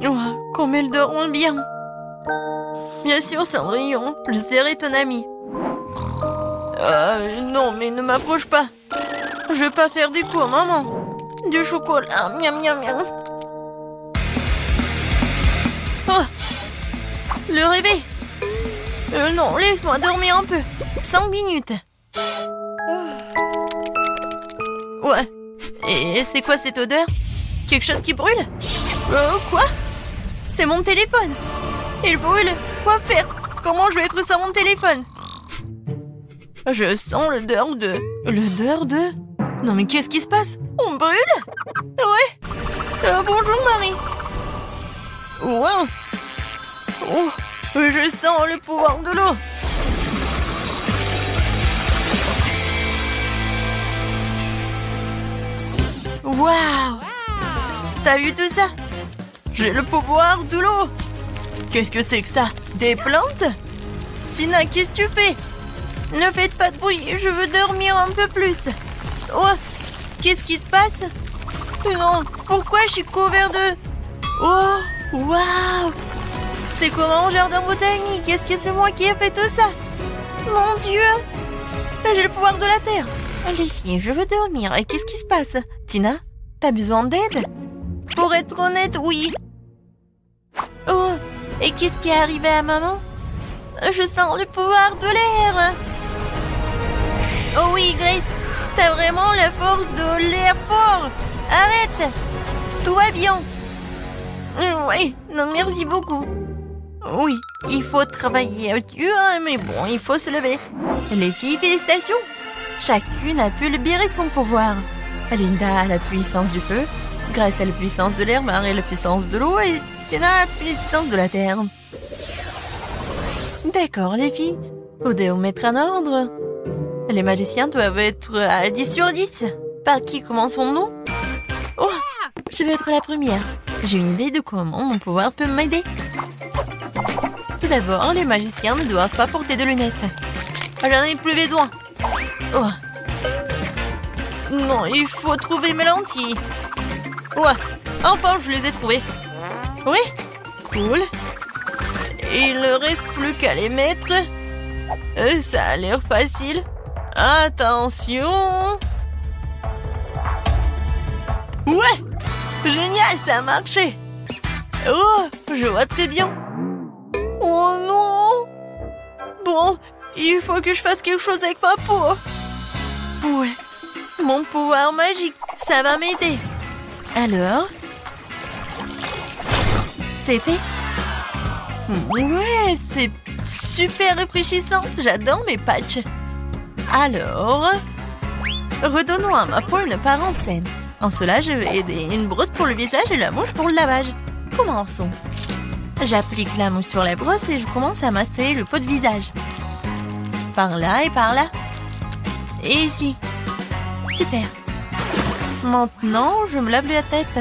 Oh, comme elles dorment bien. Bien sûr, Cendrillon, je serai ton ami. Non, mais ne m'approche pas. Je veux pas faire des coups, maman. Du chocolat, miam miam miam. Oh, le réveil. Non, laisse-moi dormir un peu. 5 minutes. Ouais. Et c'est quoi cette odeur? Quelque chose qui brûle? Quoi? C'est mon téléphone. Il brûle. Quoi faire? Comment je vais être sans mon téléphone? Je sens l'odeur de... L'odeur de... Non mais qu'est-ce qui se passe? On brûle? Ouais. Bonjour Marie. Wow. Oh, je sens le pouvoir de l'eau. Waouh! T'as vu tout ça? J'ai le pouvoir de l'eau. Qu'est-ce que c'est que ça? Des plantes? Tina, qu'est-ce que tu fais? Ne faites pas de bruit, je veux dormir un peu plus. Oh, qu'est-ce qui se passe? Non, pourquoi je suis couvert de... Oh, waouh! C'est comme un jardin botanique. Est-ce que c'est moi qui ai fait tout ça? Mon Dieu! J'ai le pouvoir de la terre. Les filles, je veux dormir. Et qu'est-ce qui se passe? Tina, t'as besoin d'aide? Pour être honnête, oui. Oh, et qu'est-ce qui est arrivé à maman? Je sens le pouvoir de l'air. Oh oui, Grace, t'as vraiment la force de l'air fort. Arrête. Tout va bien. Oui, non, merci beaucoup. Oui, il faut travailler dur, mais bon, il faut se lever. Les filles, félicitations. Chacune a pu libérer son pouvoir. Linda a la puissance du feu, Grace a la puissance de l'air, Marie a la puissance de l'eau et Tina a la puissance de la terre. D'accord, les filles. Vous devez vous mettre en ordre. Les magiciens doivent être à 10 sur 10. Par qui commençons-nous? Oh, je vais être la première. J'ai une idée de comment mon pouvoir peut m'aider. Tout d'abord, les magiciens ne doivent pas porter de lunettes. J'en ai plus besoin. Oh. Non, il faut trouver mes lentilles. Ouais, enfin je les ai trouvées. Oui, cool. Il ne reste plus qu'à les mettre. Ça a l'air facile. Attention. Ouais, génial, ça a marché. Oh, je vois très bien. Oh non. Bon, il faut que je fasse quelque chose avec ma peau. Ouais, mon pouvoir magique, ça va m'aider. Alors, c'est fait. Ouais, c'est super rafraîchissant. J'adore mes patchs. Alors, redonnons à ma peau une apparence saine. En cela, je vais aider une brosse pour le visage et la mousse pour le lavage. Commençons. J'applique la mousse sur la brosse et je commence à masser le pot de visage. Par là et par là. Et ici. Super. Maintenant, je me lave la tête.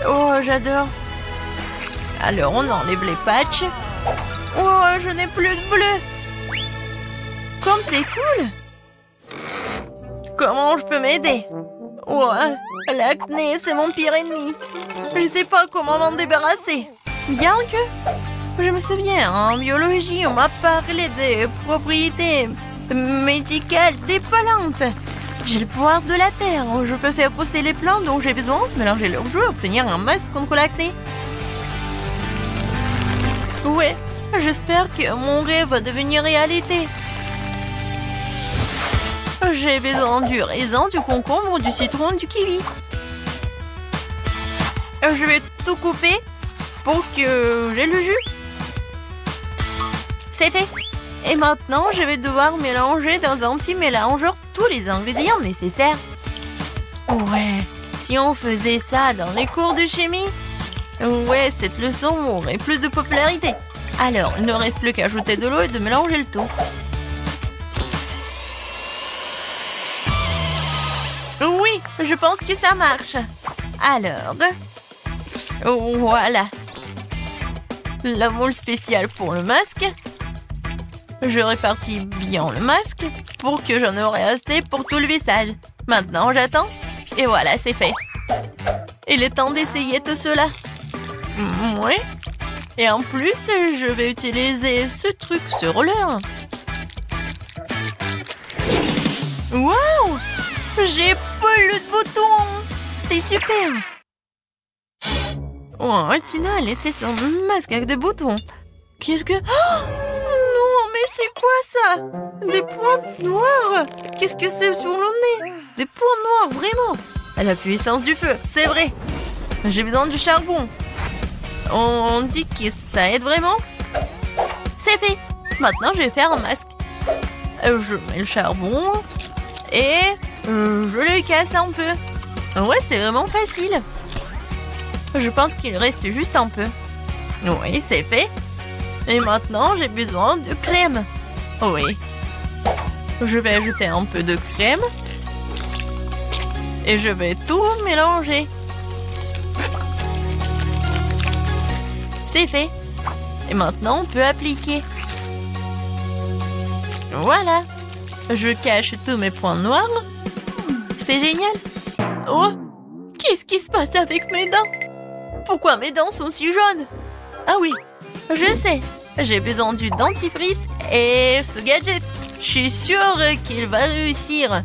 Oh, j'adore. Alors, on enlève les patchs. Oh, je n'ai plus de bleu. Comme c'est cool. Comment je peux m'aider? Oh, l'acné, c'est mon pire ennemi. Je sais pas comment m'en débarrasser. Bien que... Je me souviens, en biologie, on m'a parlé des propriétés médicales des plantes. J'ai le pouvoir de la terre. Je peux faire pousser les plantes dont j'ai besoin, mélanger leurs jus et obtenir un masque contre l'acné. Ouais, j'espère que mon rêve va devenir réalité. J'ai besoin du raisin, du concombre, du citron, du kiwi. Je vais tout couper pour que j'ai le jus. C'est fait. Et maintenant, je vais devoir mélanger dans un petit mélangeur tous les ingrédients nécessaires. Ouais, si on faisait ça dans les cours de chimie, ouais, cette leçon aurait plus de popularité. Alors, il ne reste plus qu'à ajouter de l'eau et de mélanger le tout. Oui, je pense que ça marche. Alors, voilà. La moule spéciale pour le masque. Je répartis bien le masque pour que j'en aurai assez pour tout le visage. Maintenant, j'attends. Et voilà, c'est fait. Il est temps d'essayer tout cela. Ouais. Et en plus, je vais utiliser ce truc sur l'heure. Waouh! J'ai plus de boutons! C'est super! Oh, Tina a laissé son masque avec des boutons. Qu'est-ce que... Oh non, mais c'est quoi ça? Des pointes noires? Qu'est-ce que c'est sur le nez? Des points noirs, vraiment? À la puissance du feu, c'est vrai. J'ai besoin du charbon. On dit que ça aide vraiment? C'est fait. Maintenant, je vais faire un masque. Je mets le charbon et je le casse un peu. Ouais, c'est vraiment facile. Je pense qu'il reste juste un peu. Oui, c'est fait. Et maintenant, j'ai besoin de crème. Oui. Je vais ajouter un peu de crème. Et je vais tout mélanger. C'est fait. Et maintenant, on peut appliquer. Voilà. Je cache tous mes points noirs. C'est génial. Oh, qu'est-ce qui se passe avec mes dents? Pourquoi mes dents sont si jaunes? Ah oui, je sais. J'ai besoin du dentifrice et ce gadget. Je suis sûre qu'il va réussir.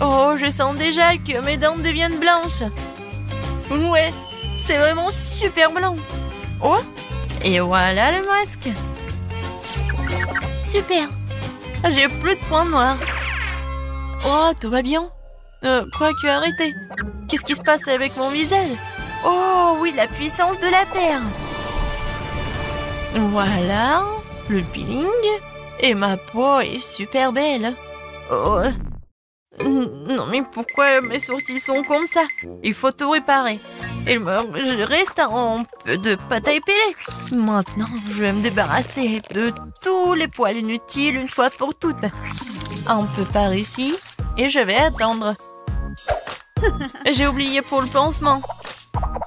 Oh, je sens déjà que mes dents deviennent blanches. Ouais, c'est vraiment super blanc. Oh, et voilà le masque. Super. J'ai plus de points noirs. Oh, tout va bien. Quoique, arrêtez. Qu'est-ce qui se passe avec mon visage? Oh, oui, la puissance de la Terre. Voilà, le peeling. Et ma peau est super belle. Oh. Non, mais pourquoi mes sourcils sont comme ça? Il faut tout réparer. Je reste un peu de pâte à épiler. Maintenant, je vais me débarrasser de tous les poils inutiles une fois pour toutes. Un peu par ici. Et je vais attendre. J'ai oublié pour le pansement.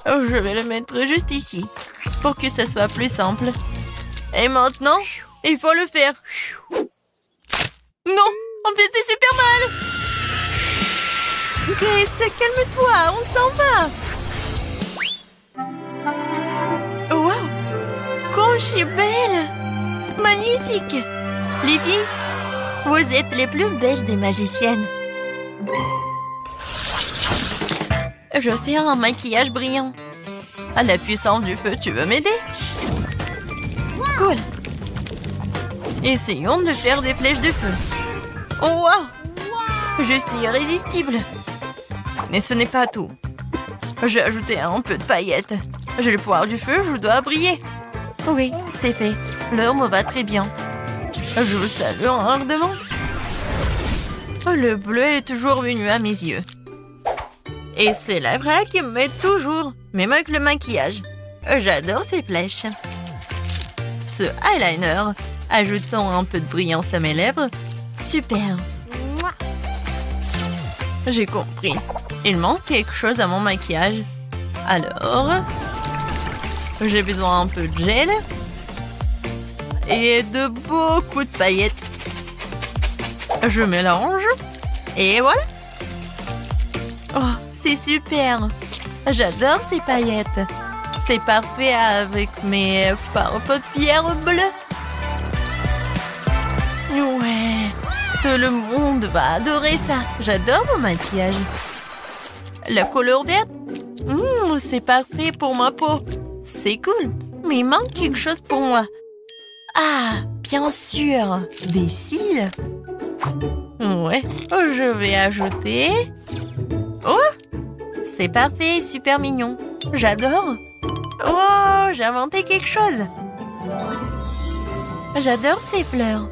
Je vais le mettre juste ici. Pour que ça soit plus simple. Et maintenant, il faut le faire. Non, en fait, c'est super mal. Grace, calme-toi, on s'en va. Wow, comme je suis belle. Magnifique. Les filles, vous êtes les plus belles des magiciennes. Je fais un maquillage brillant. À la puissance du feu, tu veux m'aider? Cool. Essayons de faire des flèches de feu. Oh, wow! Je suis irrésistible. Mais ce n'est pas tout. J'ai ajouté un peu de paillettes. J'ai le pouvoir du feu, je dois briller. Oui, c'est fait. L'heure me va très bien. Je vous salue ardemment. Le bleu est toujours venu à mes yeux. Et c'est la vraie qui me met toujours, même avec le maquillage. J'adore ces flèches. Ce eyeliner, ajoutons un peu de brillance à mes lèvres. Super. J'ai compris. Il manque quelque chose à mon maquillage. Alors, j'ai besoin un peu de gel et de beaucoup de paillettes. Je mélange et voilà. Oh, c'est super. J'adore ces paillettes. C'est parfait avec mes fards paupières bleues. Ouais, tout le monde va adorer ça. J'adore mon maquillage. La couleur verte, c'est parfait pour ma peau. C'est cool, mais il manque quelque chose pour moi. Ah, bien sûr, des cils. Ouais, je vais ajouter... Oh, c'est parfait, super mignon. J'adore. Oh, j'ai inventé quelque chose. J'adore ces fleurs.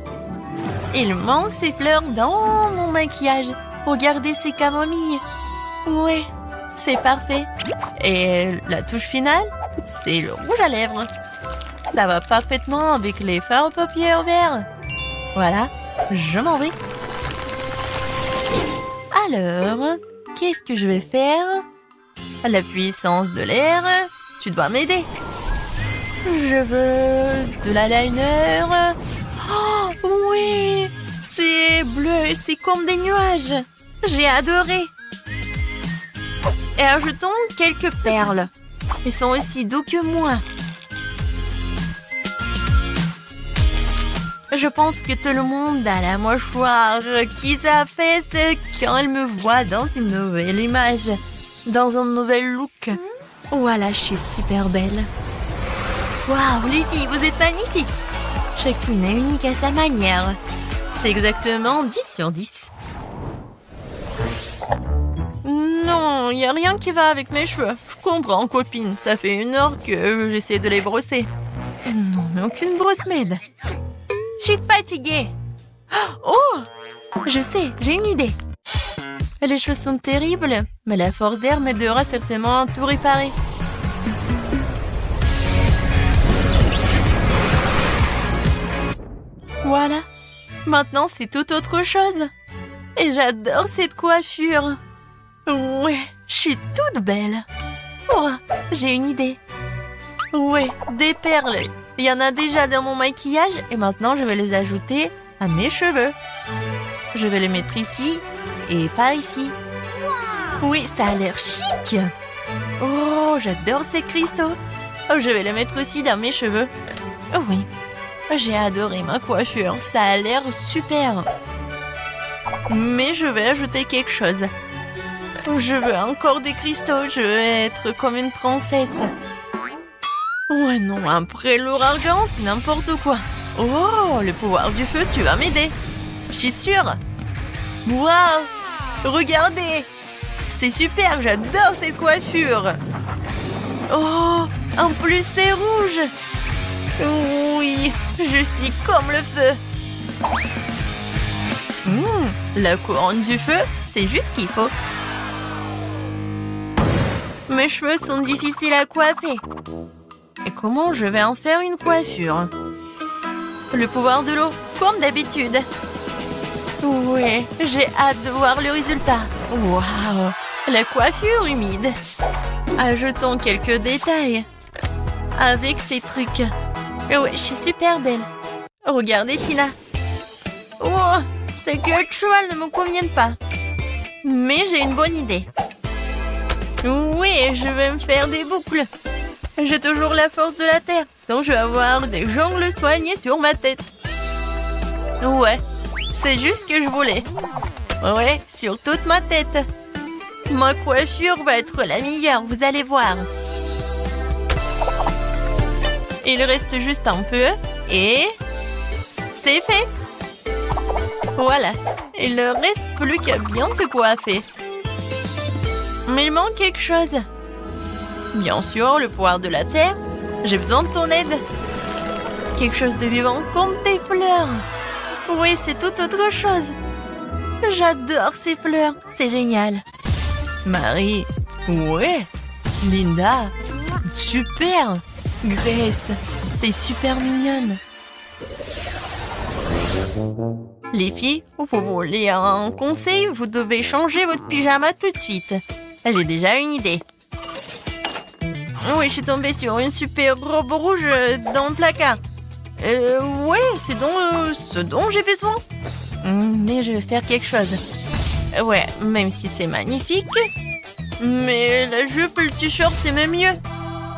Il manque ces fleurs dans mon maquillage. Regardez ces camomilles. Ouais, c'est parfait. Et la touche finale, c'est le rouge à lèvres. Ça va parfaitement avec les fards aux paupières verts. Voilà, je m'en vais. Alors, qu'est-ce que je vais faire? La puissance de l'air, tu dois m'aider. Je veux de l'eyeliner. Oh, oui, c'est bleu et c'est comme des nuages. J'ai adoré. Et ajoutons quelques perles. Ils sont aussi doux que moi. Je pense que tout le monde a la mâchoire qui s'affaisse quand elle me voit dans une nouvelle image, dans un nouvel look. Voilà, je suis super belle. Waouh, les filles, vous êtes magnifiques. Chacune est unique à sa manière. C'est exactement 10 sur 10. Non, il n'y a rien qui va avec mes cheveux. Je comprends, copine. Ça fait 1 heure que j'essaie de les brosser. Non, mais aucune brosse m'aide. Je suis fatiguée. Oh, je sais, j'ai une idée. Les cheveux sont terribles, mais la force d'air m'aidera certainement à tout réparer. Voilà. Maintenant, c'est tout autre chose. Et j'adore cette coiffure. Ouais, je suis toute belle. Oh, j'ai une idée. Ouais, des perles. Il y en a déjà dans mon maquillage et maintenant, je vais les ajouter à mes cheveux. Je vais les mettre ici et par ici. Oui, ça a l'air chic. Oh, j'adore ces cristaux. Oh, je vais les mettre aussi dans mes cheveux. Oh oui. J'ai adoré ma coiffure, ça a l'air super. Mais je vais ajouter quelque chose. Je veux encore des cristaux, je veux être comme une princesse. Ouais non, après l'ouragan, c'est n'importe quoi. Oh, le pouvoir du feu, tu vas m'aider. Je suis sûre. Waouh, regardez. C'est super, j'adore cette coiffure. Oh, en plus c'est rouge. Oui, je suis comme le feu. La couronne du feu, c'est juste ce qu'il faut. Mes cheveux sont difficiles à coiffer. Et comment je vais en faire une coiffure? Le pouvoir de l'eau, comme d'habitude. Oui, j'ai hâte de voir le résultat. Waouh, la coiffure humide. Ajoutons quelques détails. Avec ces trucs. Ouais, je suis super belle. Regardez, Tina. Oh, ces queues de cheval ne me conviennent pas. Mais j'ai une bonne idée. Oui, je vais me faire des boucles. J'ai toujours la force de la terre, donc je vais avoir des jongles soignés sur ma tête. Ouais, c'est juste ce que je voulais. Ouais, sur toute ma tête. Ma coiffure va être la meilleure, vous allez voir. Il reste juste un peu et c'est fait. Voilà, il ne reste plus qu'à bien te coiffer. Mais il manque quelque chose. Bien sûr, le pouvoir de la terre. J'ai besoin de ton aide. Quelque chose de vivant comme des fleurs. Oui, c'est tout autre chose. J'adore ces fleurs, c'est génial. Marie, ouais. Linda, super. Grace, t'es super mignonne. Les filles, vous voulez un conseil? Vous devez changer votre pyjama tout de suite. J'ai déjà une idée. Oui, je suis tombée sur une super robe rouge dans le placard. Ouais, c'est ce dont j'ai besoin. Mais je vais faire quelque chose. Ouais, même si c'est magnifique. Mais la jupe, le t-shirt, c'est même mieux.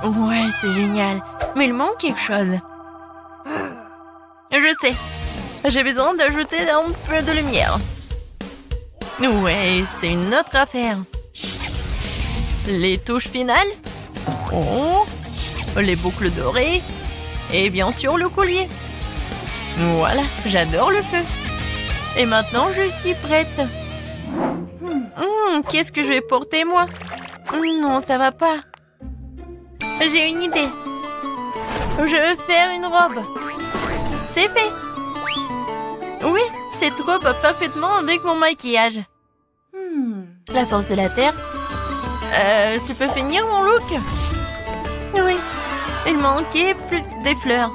Ouais, c'est génial. Mais il manque quelque chose. Je sais. J'ai besoin d'ajouter un peu de lumière. Ouais, c'est une autre affaire. Les touches finales. Oh, les boucles dorées. Et bien sûr, le collier. Voilà, j'adore le feu. Et maintenant, je suis prête. Qu'est-ce que je vais porter, moi? Non, ça va pas. J'ai une idée. Je vais faire une robe. C'est fait. Oui, cette robe va parfaitement avec mon maquillage. La force de la terre. Tu peux finir mon look? Oui, il manquait plus que des fleurs.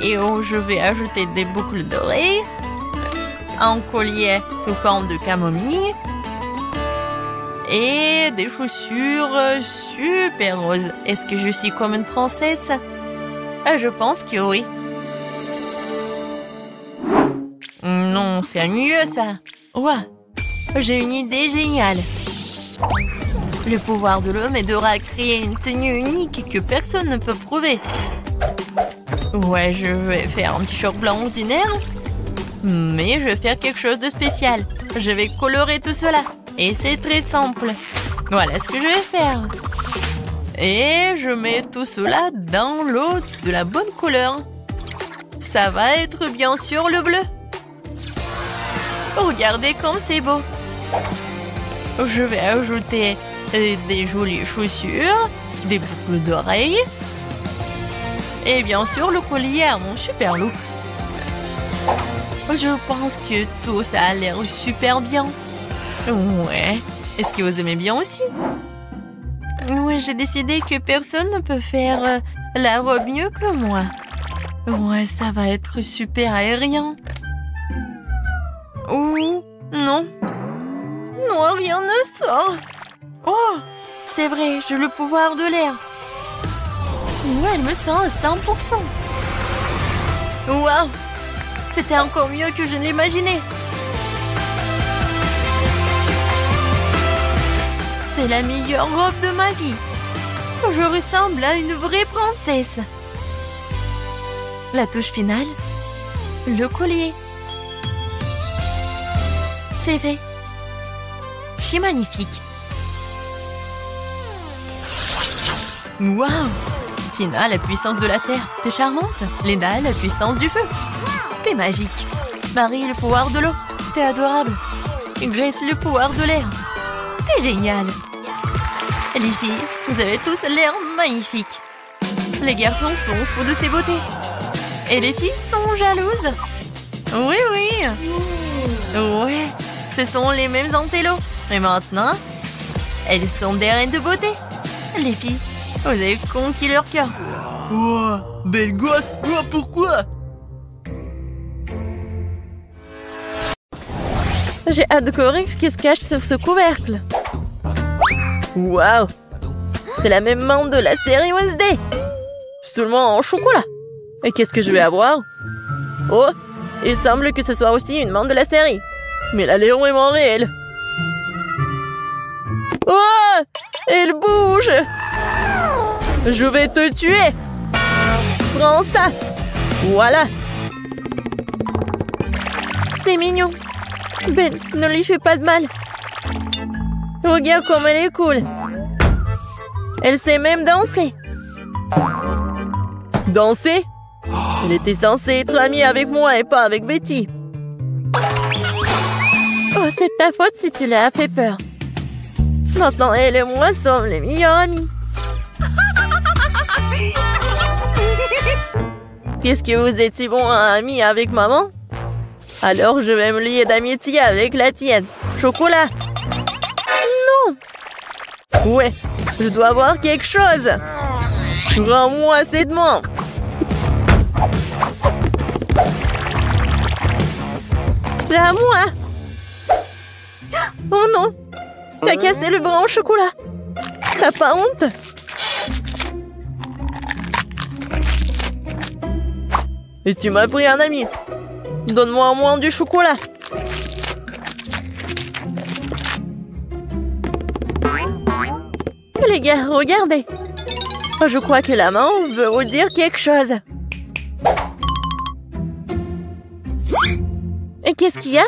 Et oh, je vais ajouter des boucles d'oreilles. Un collier sous forme de camomille. Et des chaussures super roses. Est-ce que je suis comme une princesse? Je pense que oui. Non, c'est mieux ça. Ouah, j'ai une idée géniale. Le pouvoir de l'eau m'aidera à créer une tenue unique que personne ne peut prouver. Ouais, je vais faire un petit short blanc ordinaire. Mais je vais faire quelque chose de spécial. Je vais colorer tout cela. Et c'est très simple. Voilà ce que je vais faire. Et je mets tout cela dans l'eau de la bonne couleur. Ça va être bien sûr le bleu. Regardez comme c'est beau. Je vais ajouter des jolies chaussures, des boucles d'oreilles. Et bien sûr le collier à mon super look. Je pense que tout ça a l'air super bien. Ouais. Est-ce que vous aimez bien aussi? Oui, j'ai décidé que personne ne peut faire la robe mieux que moi. Ouais, ça va être super aérien. Ouh, non. Non, rien ne sort. Oh, c'est vrai, j'ai le pouvoir de l'air. Ouais, elle me sent à 100%. Waouh, c'était encore mieux que je ne l'imaginais. C'est la meilleure robe de ma vie. Je ressemble à une vraie princesse. La touche finale, le collier. C'est fait. Je suis magnifique. Waouh! Tina, la puissance de la terre. T'es charmante. Lena, la puissance du feu. T'es magique. Marie, le pouvoir de l'eau. T'es adorable. Grace, le pouvoir de l'air. T'es génial. Les filles, vous avez tous l'air magnifiques. Les garçons sont fous de ses beautés. Et les filles sont jalouses. Oui, oui. Ouais, ce sont les mêmes antélos. Et maintenant, elles sont des reines de beauté. Les filles, vous avez conquis leur cœur. Oh, belle gosse. Oh, pourquoi? J'ai hâte de découvrir ce qui se cache sous ce couvercle. Waouh! C'est la même menthe de la série Wednesday. Seulement en chocolat. Et qu'est-ce que je vais avoir? Oh, il semble que ce soit aussi une menthe de la série. Mais elle a l'air vraiment réelle. Oh! Elle bouge! Je vais te tuer! Prends ça! Voilà! C'est mignon. Ben, ne lui fais pas de mal. Regarde comme elle est cool. Elle sait même danser. Danser? Elle était censée être amie avec moi et pas avec Betty. Oh, c'est ta faute si tu l'as fait peur. Maintenant, elle et moi sommes les meilleurs amis. Puisque vous êtes si bons amis avec maman, alors je vais me lier d'amitié avec la tienne. Chocolat. Non. Ouais, je dois avoir quelque chose. Rends-moi cette main. C'est à moi. Oh non. T'as cassé le bras en chocolat. T'as pas honte? Et tu m'as pris un ami. Donne-moi au moins du chocolat. Les gars, regardez. Je crois que la main veut vous dire quelque chose. Et qu'est-ce qu'il y a?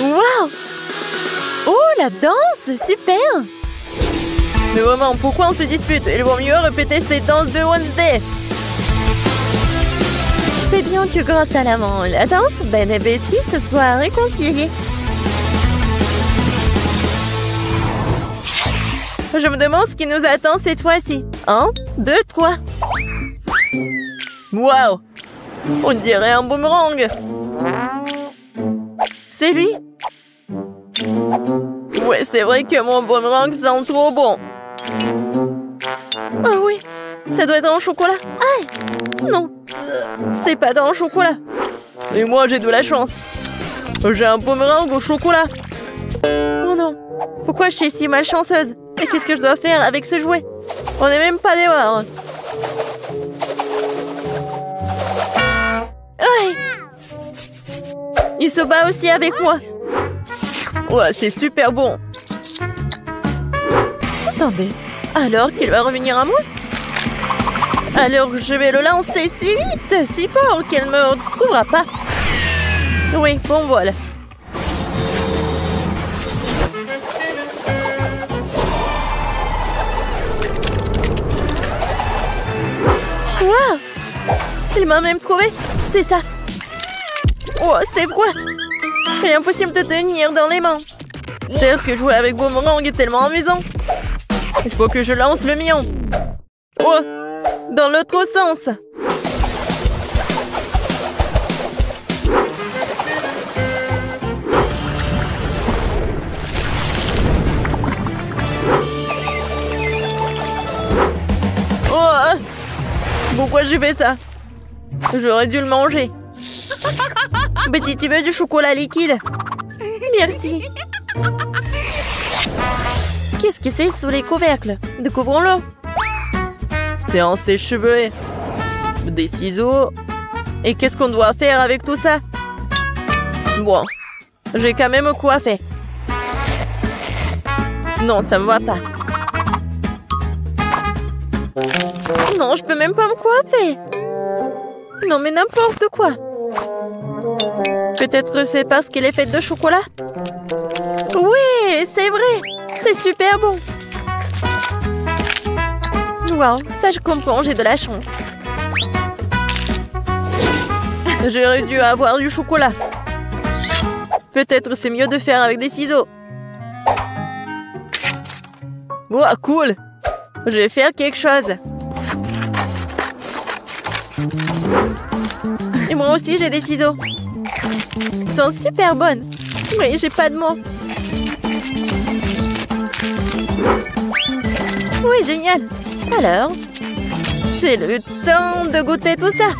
Waouh! Oh, la danse! Super! Mais maman, pourquoi on se dispute? Il vaut mieux répéter cette danse de Wednesday. C'est bien que grâce à la danse, Ben et Betty se soient réconciliés. Je me demande ce qui nous attend cette fois-ci. 1, 2, 3. Waouh! On dirait un boomerang. C'est lui? Ouais, c'est vrai que mon boomerang sent trop bon. Oh oui, ça doit être en chocolat. Aïe! Non, c'est pas dans le chocolat. Et moi, j'ai de la chance. J'ai un boomerang au chocolat. Oh non, pourquoi je suis si malchanceuse? Et qu'est-ce que je dois faire avec ce jouet? On n'est même pas dehors. Aïe! Il se bat aussi avec moi. Ouais, c'est super bon. Attendez, alors qu'il va revenir à moi? Alors je vais le lancer si vite, si fort qu'elle ne me retrouvera pas. Oui, bon voilà. Waouh! Il m'a même trouvé, c'est ça. Oh, c'est froid. Il est impossible de tenir dans les mains. C'est vrai que jouer avec Boomerang est tellement amusant. Il faut que je lance le mien. Oh, dans l'autre sens. Oh, pourquoi j'ai fait ça? J'aurais dû le manger. Betty, tu veux du chocolat liquide? Merci. Qu'est-ce que c'est sous les couvercles? Découvrons-le. C'est un sèche-cheveux. Des ciseaux. Et qu'est-ce qu'on doit faire avec tout ça? Bon, j'ai quand même coiffé. Non, ça me va pas. Non, je peux même pas me coiffer. Non, mais n'importe quoi. Peut-être c'est parce qu'elle est faite de chocolat? Oui, c'est vrai. C'est super bon. Wow, ça je comprends, j'ai de la chance. J'aurais dû avoir du chocolat. Peut-être c'est mieux de faire avec des ciseaux. Wow, cool. Je vais faire quelque chose. Et moi aussi, j'ai des ciseaux. Ils sont super bonnes. Mais j'ai pas de mots. Oui, génial. Alors, c'est le temps de goûter tout ça.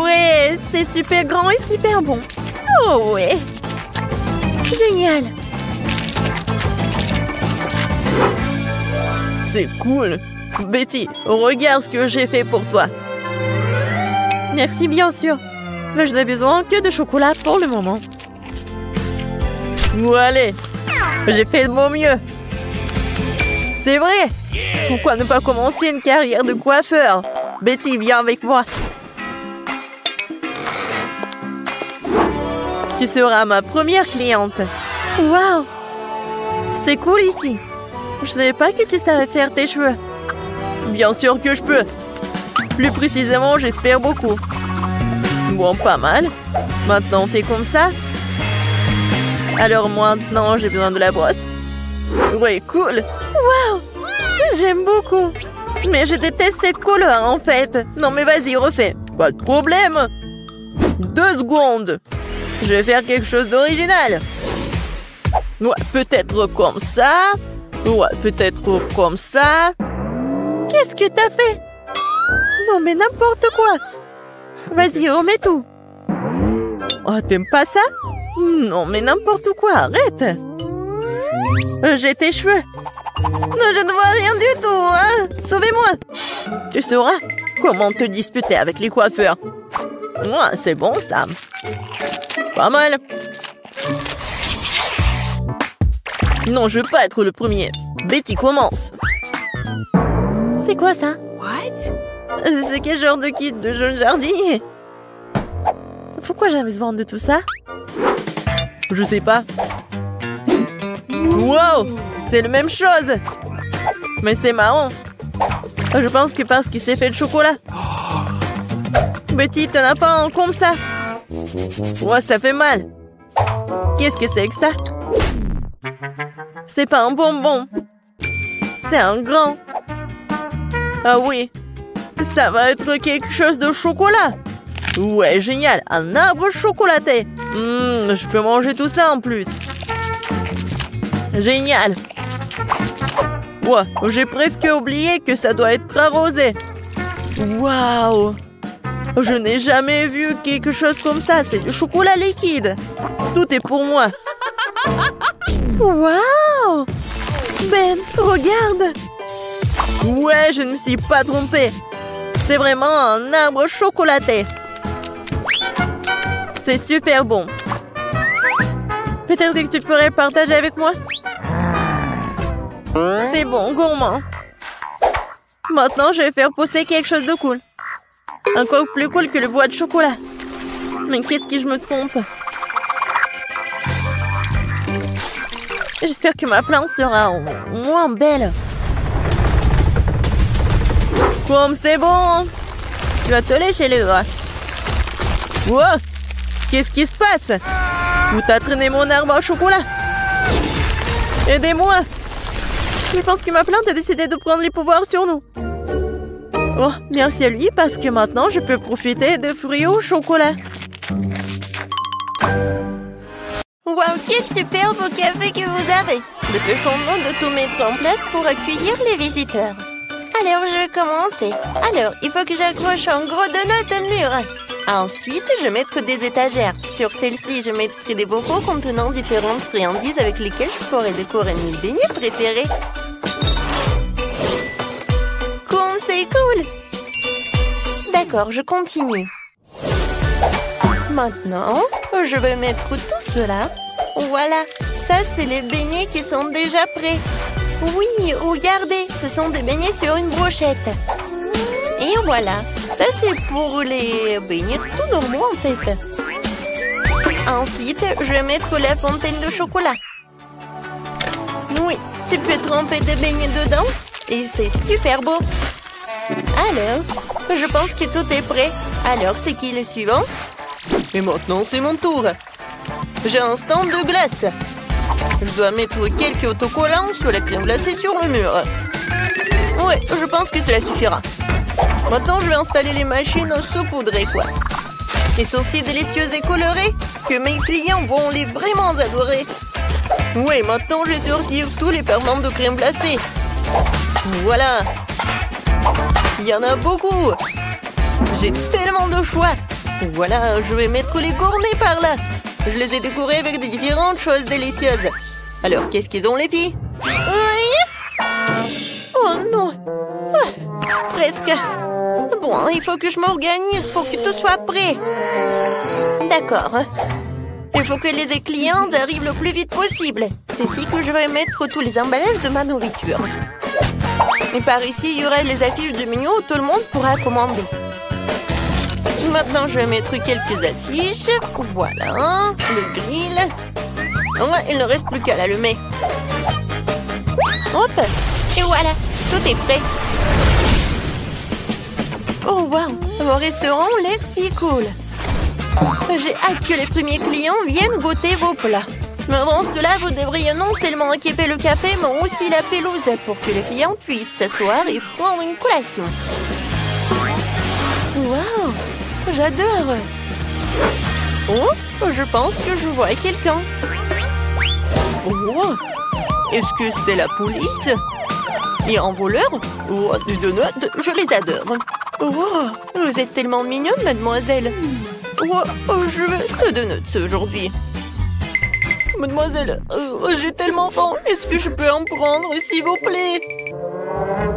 Ouais, c'est super grand et super bon. Oh ouais. Génial. C'est cool. Betty, regarde ce que j'ai fait pour toi. Merci, bien sûr. Mais je n'ai besoin que de chocolat pour le moment. Bon, allez. J'ai fait de mon mieux. C'est vrai. Pourquoi ne pas commencer une carrière de coiffeur? Betty, viens avec moi. Tu seras ma première cliente. Waouh. C'est cool ici. Je savais pas que tu savais faire tes cheveux. Bien sûr que je peux. Plus précisément, j'espère beaucoup. Bon, pas mal. Maintenant, on fait comme ça. Alors maintenant, j'ai besoin de la brosse. Ouais, cool. Waouh. J'aime beaucoup. Mais je déteste cette couleur, en fait. Non, mais vas-y, refais. Pas de problème. 2 secondes. Je vais faire quelque chose d'original. Ouais, peut-être comme ça. Ouais, peut-être comme ça. Qu'est-ce que t'as fait? Non, mais n'importe quoi. Vas-y, remets tout. Oh, t'aimes pas ça? Non, mais n'importe quoi, arrête. J'ai tes cheveux. Non, je ne vois rien du tout, hein. Sauvez-moi. Tu sauras comment te disputer avec les coiffeurs. Ouais, c'est bon, ça. Pas mal. Non, je veux pas être le premier. Betty, commence. C'est quoi ça? What? C'est quel genre de kit de jeune jardinier? Pourquoi j'ai besoin de tout ça? Je sais pas. Wow! C'est la même chose! Mais c'est marrant. Je pense que parce qu'il s'est fait de chocolat. Betty, t'en as pas un comme ça? Ouais, ça fait mal. Qu'est-ce que c'est que ça? C'est pas un bonbon. C'est un grand. Ah oui. Ça va être quelque chose de chocolat. Ouais, génial. Un arbre chocolaté. Je peux manger tout ça en plus. Génial. Ouais, j'ai presque oublié que ça doit être arrosé. Waouh. Je n'ai jamais vu quelque chose comme ça. C'est du chocolat liquide. Tout est pour moi. Waouh. Ben, regarde. Ouais, je ne me suis pas trompée. C'est vraiment un arbre chocolaté. C'est super bon. Peut-être que tu pourrais le partager avec moi? C'est bon, gourmand. Maintenant, je vais faire pousser quelque chose de cool. Encore plus cool que le bois de chocolat. Mais qu'est-ce que je me trompe? J'espère que ma plante sera moins belle. Comme c'est bon! Tu vas te lécher les doigts. Wow! Qu'est-ce qui se passe? Où t'as traîné mon arbre au chocolat? Aidez-moi! Je pense que ma plante a décidé de prendre les pouvoirs sur nous. Oh, merci à lui parce que maintenant je peux profiter de fruits au chocolat. Wow, quel superbe café que vous avez! Dépêchons-nous de tout mettre en place pour accueillir les visiteurs. Alors, je vais commencer. Alors, il faut que j'accroche un gros donut au mur. Ensuite, je vais mettre des étagères. Sur celle-ci, je mettrai des bocaux contenant différentes friandises avec lesquelles je pourrai décorer mes beignets préférés. Comme c'est cool! D'accord, je continue. Maintenant, je vais mettre tout cela. Voilà, ça c'est les beignets qui sont déjà prêts. Oui, regardez, ce sont des beignets sur une brochette. Et voilà, ça c'est pour les beignets tout normaux en fait. Ensuite, je vais mettre la fontaine de chocolat. Oui, tu peux tremper des beignets dedans et c'est super beau. Alors, je pense que tout est prêt. Alors, c'est qui le suivant? Et maintenant, c'est mon tour. J'ai un stand de glace. Je dois mettre quelques autocollants sur la crème glacée sur le mur. Ouais, je pense que cela suffira. Maintenant, je vais installer les machines à saupoudrer, quoi. Ils sont si délicieuses et colorées que mes clients vont les vraiment adorer. Ouais, maintenant, je vais sortir tous les ferments de crème glacée. Voilà. Il y en a beaucoup. J'ai tellement de choix. Voilà, je vais mettre les gourmets par là. Je les ai décorés avec des différentes choses délicieuses. Alors, qu'est-ce qu'ils ont, les filles? Oui. Oh non. Ah, presque. Bon, il faut que je m'organise pour que tout soit prêt. D'accord. Il faut que les clients arrivent le plus vite possible. C'est ici que je vais mettre tous les emballages de ma nourriture. Et par ici, il y aura les affiches de menu où tout le monde pourra commander. Maintenant, je vais mettre quelques affiches. Voilà, le grill. Ouais, il ne reste plus qu'à l'allumer. Hop, et voilà, tout est prêt. Oh, wow, mon restaurant a l'air si cool. J'ai hâte que les premiers clients viennent goûter vos plats. Mais avant cela, vous devriez non seulement équiper le café, mais aussi la pelouse pour que les clients puissent s'asseoir et prendre une collation. Wow! J'adore! Oh, je pense que je vois quelqu'un. Oh, est-ce que c'est la police? Et un voleur? Oh, des donuts, je les adore. Oh, vous êtes tellement mignonne, mademoiselle. Oh, je veux ce donut aujourd'hui. Mademoiselle, j'ai tellement faim. Est-ce que je peux en prendre, s'il vous plaît?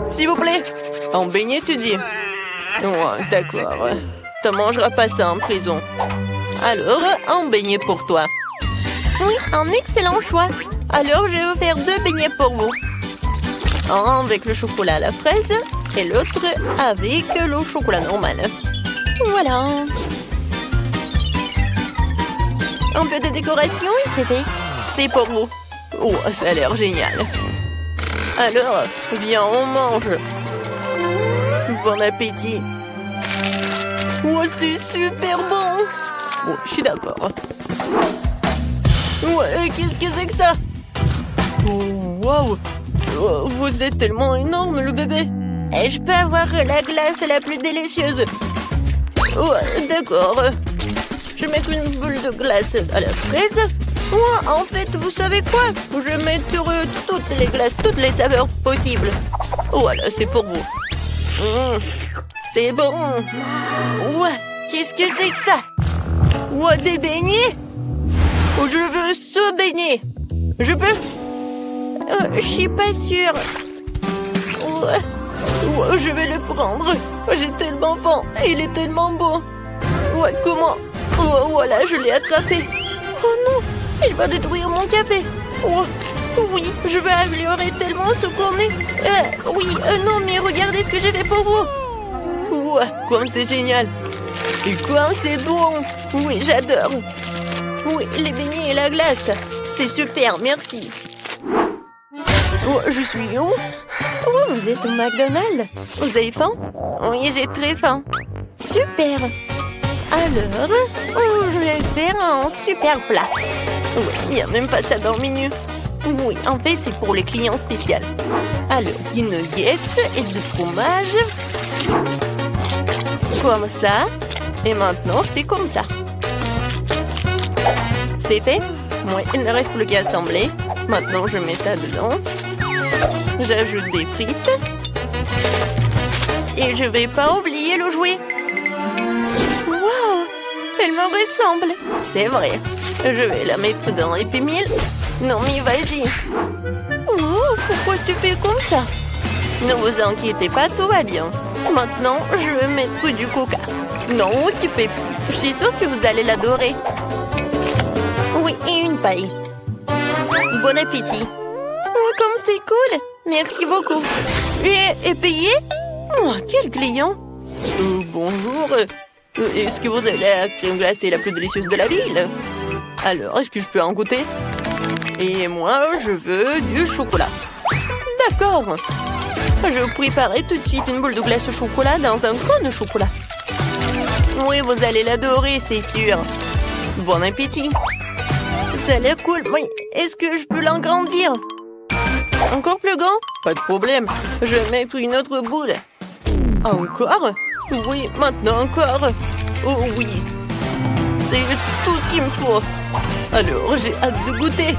S'il vous plaît? En beignet, tu dis? Oh, d'accord. Tu ne mangeras pas ça en prison. Alors, un beignet pour toi. Oui, un excellent choix. Alors, je vais vous faire 2 beignets pour vous. Un avec le chocolat à la fraise et l'autre avec le chocolat normal. Voilà. Un peu de décoration et c'est fait. C'est pour vous. Oh, ça a l'air génial. Alors, viens, on mange. Bon appétit. Oh, c'est super bon. Oh, je suis d'accord. Ouais, qu'est-ce que c'est que ça? Oh, waouh. Oh, vous êtes tellement énorme, le bébé. Et je peux avoir la glace la plus délicieuse. Oh, d'accord. Je vais mettre une boule de glace à la fraise. Oh, en fait, vous savez quoi? Je vais mettre toutes les glaces, toutes les saveurs possibles. Voilà, c'est pour vous. C'est bon. Ouais, qu'est-ce que c'est que ça? Ouais, des beignets? Oh, je veux ce beignet. Je peux? Je suis pas sûre. Ouais, je vais le prendre. J'ai tellement faim. Il est tellement beau. Ouais, comment? Oh, voilà, je l'ai attrapé. Oh non, Il va détruire mon café. Oh, oui, je vais améliorer tellement ce qu'on est. Oui, non, mais regardez ce que j'ai fait pour vous. Ouais, quoi, c'est génial. Et quoi, c'est bon. Oui, j'adore. Oui, les beignets et la glace. C'est super, merci. Oh, je suis où? Oh, vous êtes au McDonald's. Vous avez faim? Oui, j'ai très faim. Super. Alors, oh, je vais faire un super plat. Oui, il n'y a même pas ça dans le menu. Oui, en fait, c'est pour les clients spéciaux. Alors, des nuggets et du fromage. Comme ça. Et maintenant, je fais comme ça. C'est fait? Oui, il ne reste plus qu'à assembler. Maintenant, je mets ça dedans. J'ajoute des frites. Et je vais pas oublier le jouet. Waouh! Elle me ressemble. C'est vrai. Je vais la mettre dans l'Happy Meal. Non, mais vas-y. Oh, pourquoi tu fais comme ça? Ne vous inquiétez pas, tout va bien. Maintenant, je vais mettre du coca. Non, du Pepsi. Je suis sûre que vous allez l'adorer. Oui, et une paille. Bon appétit. Oh, comme c'est cool. Merci beaucoup. Et payé? Oh, quel client. Bonjour. Est-ce que vous avez la crème glacée la plus délicieuse de la ville? Alors, est-ce que je peux en goûter? Et moi, je veux du chocolat. D'accord. Je préparerai tout de suite une boule de glace au chocolat dans un cône de chocolat. Oui, vous allez l'adorer, c'est sûr. Bon appétit. Ça a l'air cool. Oui, est-ce que je peux l'agrandir? Encore plus grand? Pas de problème. Je vais mettre une autre boule. Encore? Oui, maintenant encore. Oh oui. C'est tout ce qu'il me faut. Alors, j'ai hâte de goûter.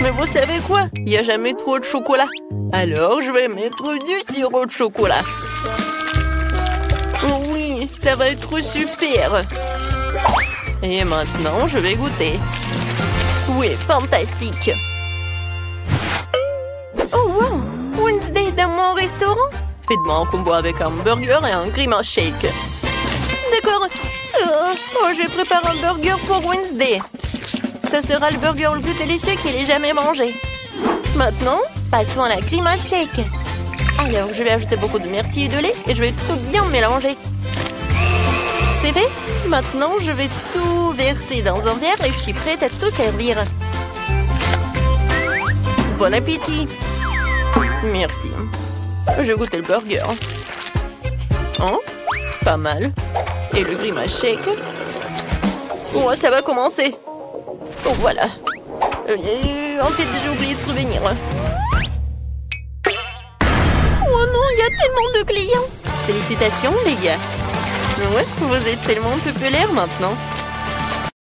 Mais vous savez quoi? Il n'y a jamais trop de chocolat. Alors, je vais mettre du sirop de chocolat. Oh oui, ça va être super. Et maintenant, je vais goûter. Oui, fantastique. Oh wow, Wednesday dans mon restaurant? Faites-moi un combo avec un burger et un grimace shake. D'accord. Oh, je prépare un burger pour Wednesday. Ce sera le burger le plus délicieux qu'il ait jamais mangé. Maintenant, passons à la grimace shake. Alors, je vais ajouter beaucoup de myrtille et de lait et je vais tout bien mélanger. C'est fait? Maintenant, je vais tout verser dans un verre et je suis prête à tout servir. Bon appétit! Merci. Je goûte le burger. Oh, pas mal. Et le grimace shake. Oh, ça va commencer. Oh, voilà. En fait, j'ai oublié de prévenir. Oh non, il y a tellement de clients. Félicitations, les gars. Ouais, vous êtes tellement populaires maintenant.